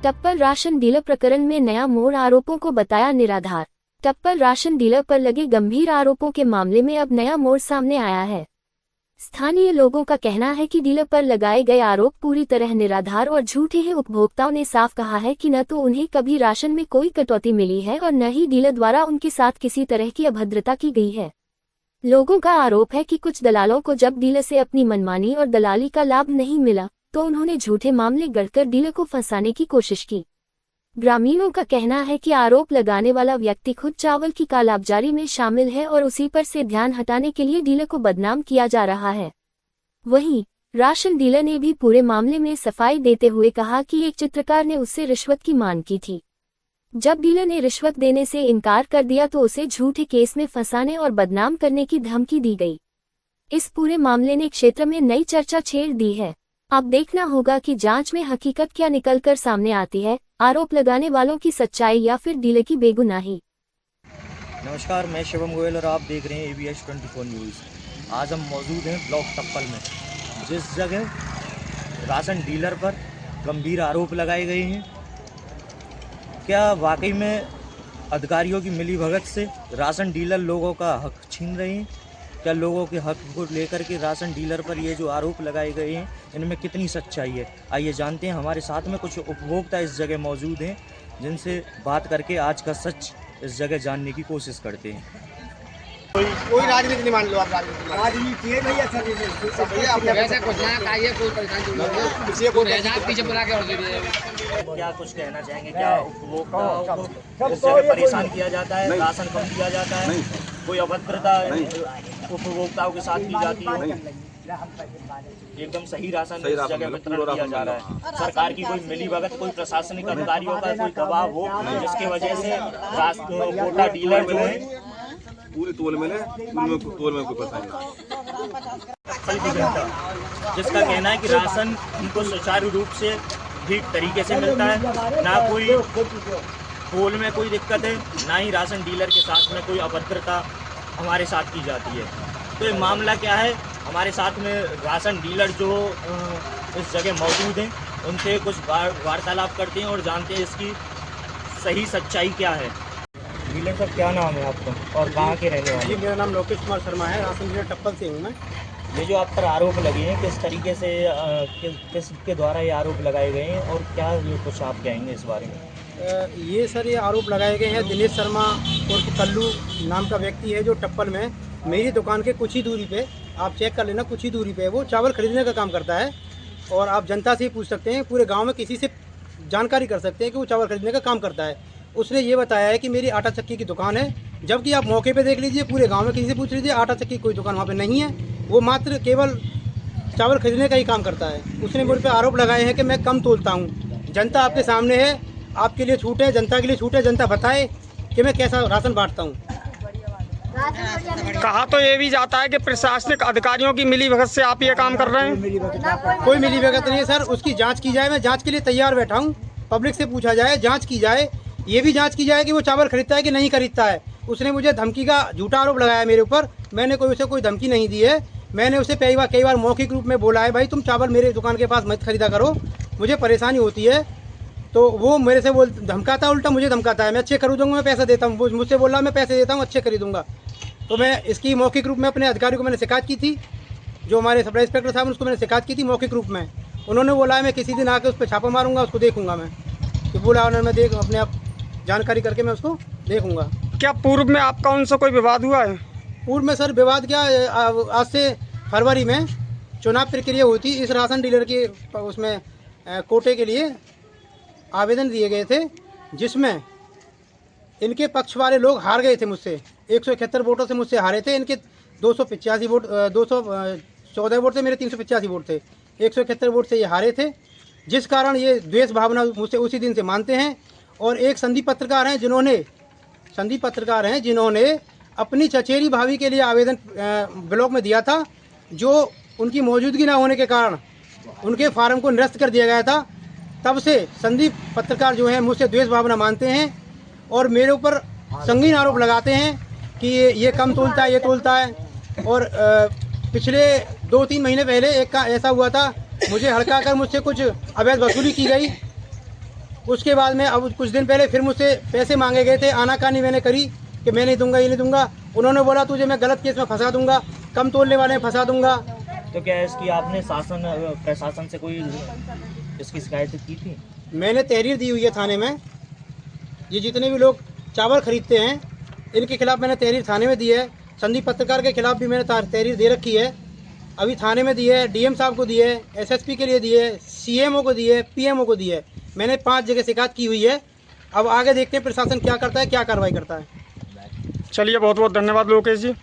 टप्पल ration dealer प्रकरण में नया मोड़, आरोपों को बताया निराधार। टप्पल राशन डीलर पर लगे गंभीर आरोपों के मामले में अब नया मोड़ सामने आया है। स्थानीय लोगों का कहना है कि डीलर पर लगाए गए आरोप पूरी तरह निराधार और झूठे हैं। उपभोक्ताओं ने साफ कहा है कि न तो उन्हें कभी राशन में कोई कटौती मिली है और न ही डीलर द्वारा उनके साथ किसी तरह की अभद्रता की गई है। लोगों का आरोप है कि कुछ दलालों को जब डीलर से अपनी मनमानी और दलाली का लाभ नहीं मिला तो उन्होंने झूठे मामले गढ़कर डीलर को फंसाने की कोशिश की। ग्रामीणों का कहना है कि आरोप लगाने वाला व्यक्ति खुद चावल की कालाबाजारी में शामिल है और उसी पर से ध्यान हटाने के लिए डीलर को बदनाम किया जा रहा है। वहीं राशन डीलर ने भी पूरे मामले में सफाई देते हुए कहा कि एक चित्रकार ने उससे रिश्वत की मांग की थी। जब डीलर ने रिश्वत देने से इनकार कर दिया तो उसे झूठे केस में फंसाने और बदनाम करने की धमकी दी गई। इस पूरे मामले ने क्षेत्र में नई चर्चा छेड़ दी है। अब देखना होगा कि जांच में हकीकत क्या निकलकर सामने आती है, आरोप लगाने वालों की सच्चाई या फिर डीलर की बेगुनाही। नमस्कार, मैं शिवम गोयल और आप देख रहे हैं ABS 24 न्यूज़। आज हम मौजूद हैं ब्लॉक टप्पल में, जिस जगह राशन डीलर पर गंभीर आरोप लगाए गए हैं। क्या वाकई में अधिकारियों की मिलीभगत से राशन डीलर लोगों का हक छीन रहे हैं? क्या लोगों के हक को लेकर के राशन डीलर पर ये जो आरोप लगाए गए हैं इनमें कितनी सच्चाई है? आइए जानते हैं। हमारे साथ में कुछ उपभोक्ता इस जगह मौजूद हैं, जिनसे बात करके आज का सच इस जगह जानने की कोशिश करते हैं। कोई राजनीति नहीं मान लो आप, राजनीति है भैया, वैसे कुछ ना खाइए, कोई परेशान पीछे बुला के और दे दीजिए। क्या कुछ कहना चाहेंगे? क्या उपभोक्ताओं को इस जगह परेशान किया जाता है, राशन कम दिया जाता है, कोई अभद्रता उपभोक्ताओं के साथ की जाती है? एकदम सही राशन इस जगह वितरण किया जा रहा है। सरकार की कोई मिलीभगत, कोई प्रशासनिक अधिकारियों का कोई दबाव हो जिसकी वजह से कोटा डीलर जो है पूरी तोल में कोई परेशानी जिसका कहना है कि राशन उनको सुचारू रूप से ठीक तरीके से मिलता है, ना कोई तोल में कोई दिक्कत है, ना ही राशन डीलर के साथ में कोई अभद्रता हमारे साथ की जाती है। तो ये मामला क्या है? हमारे साथ में राशन डीलर जो इस जगह मौजूद हैं, उनसे कुछ वार्तालाप करते हैं और जानते हैं इसकी सही सच्चाई क्या है। डीलर साहब, क्या नाम है आपका और कहाँ के रहने वाले? जी, मेरा नाम लोकेश कुमार शर्मा है, राशन डीलर टप्पल से हूँ मैं। ये जो आप पर आरोप लगे हैं, किस तरीके से किसके द्वारा ये आरोप लगाए गए हैं और क्या ये कुछ आप कहेंगे इस बारे में? ये सर, ये आरोप लगाए गए हैं दिनेश शर्मा और कल्लू नाम का व्यक्ति है, जो टप्पल में मेरी दुकान के कुछ ही दूरी पे, आप चेक कर लेना, कुछ ही दूरी पे वो चावल खरीदने का काम करता है। और आप जनता से ही पूछ सकते हैं, पूरे गांव में किसी से जानकारी कर सकते हैं कि वो चावल खरीदने का काम करता है। उसने ये बताया है कि मेरी आटा चक्की की दुकान है, जबकि आप मौके पे देख लीजिए, पूरे गांव में किसी से पूछ लीजिए, आटा चक्की कोई दुकान वहाँ पे नहीं है। वो मात्र केवल चावल खरीदने का ही काम करता है। उसने मुझ पर आरोप लगाए हैं कि मैं कम तोलता हूँ। जनता आपके सामने है, आपके लिए छूट है, जनता के लिए छूट है। जनता बताए कि मैं कैसा राशन बांटता हूँ। कहा तो ये भी जाता है कि प्रशासनिक अधिकारियों की मिलीभगत से आप ये काम कर रहे हैं। कोई मिलीभगत नहीं है सर, उसकी जांच की जाए। मैं जांच के लिए तैयार बैठा हूँ। पब्लिक से पूछा जाए, जांच की जाए, ये भी जांच की जाए कि वो चावल खरीदता है कि नहीं खरीदता है। उसने मुझे धमकी का झूठा आरोप लगाया मेरे ऊपर। मैंने उसे कोई धमकी नहीं दी है। मैंने उसे कई बार मौखिक रूप में बोला है, भाई तुम चावल मेरे दुकान के पास मत खरीदा करो, मुझे परेशानी होती है। तो वो मेरे से धमकाता, उल्टा मुझे धमकाता है। मैं अच्छे खरीदूंगा, मैं पैसे देता हूँ। मुझसे बोला मैं पैसे देता हूँ, अच्छे खरीदूंगा। तो मैं इसकी मौखिक रूप में अपने अधिकारी को मैंने शिकायत की थी, जो हमारे सब इंस्पेक्टर साहब, उसको मैंने शिकायत की थी मौखिक रूप में। उन्होंने बोला है मैं किसी दिन आके उस पर छापा मारूंगा, उसको देखूंगा। मैं तो बोला उन्होंने, मैं अपने आप जानकारी करके मैं उसको देखूंगा। क्या पूर्व में आपका उनसे कोई विवाद हुआ है? पूर्व में सर विवाद क्या, आज से फरवरी में चुनाव प्रक्रिया हुई थी। इस राशन डीलर के उसमें कोटे के लिए आवेदन दिए गए थे, जिसमें इनके पक्ष वाले लोग हार गए थे मुझसे। 171 वोटों से मुझसे हारे थे। इनके 285 वोट, 214 वोट थे, मेरे 385 वोट थे। 171 वोट से ये हारे थे, जिस कारण ये द्वेष भावना मुझसे उसी दिन से मानते हैं। और एक संदीप पत्रकार हैं जिन्होंने अपनी चचेरी भाभी के लिए आवेदन ब्लॉक में दिया था, जो उनकी मौजूदगी न होने के कारण उनके फार्म को निरस्त कर दिया गया था। तब से संदीप पत्रकार जो है मुझसे द्वेष भावना मानते हैं और मेरे ऊपर संगीन आरोप लगाते हैं कि ये कम तोलता है, ये तोलता है। और पिछले 2-3 महीने पहले एक का ऐसा हुआ था, मुझे हड़का कर मुझसे कुछ अवैध वसूली की गई। उसके बाद में अब कुछ दिन पहले फिर मुझसे पैसे मांगे गए थे, आनाकानी मैंने करी कि मैं नहीं दूंगा, ये नहीं दूंगा। उन्होंने बोला तुझे मैं गलत केस में फंसा दूंगा, कम तोलने वाले में फंसा दूंगा। तो क्या इसकी आपने प्रशासन से कोई इसकी शिकायत की थी? मैंने तहरीर दी हुई है थाने में। ये जितने भी लोग चावल खरीदते हैं इनके खिलाफ मैंने तहरीर थाने में दी है। संदीप पत्रकार के खिलाफ भी मैंने तहरीर दे रखी है, अभी थाने में दी है, डीएम साहब को दी है, एसएसपी के लिए दी है, सीएमओ को दी है, पीएमओ को दी है। मैंने 5 जगह शिकायत की हुई है। अब आगे देखते हैं प्रशासन क्या करता है, क्या कार्रवाई करता है। चलिए, बहुत बहुत धन्यवाद लोकेश जी।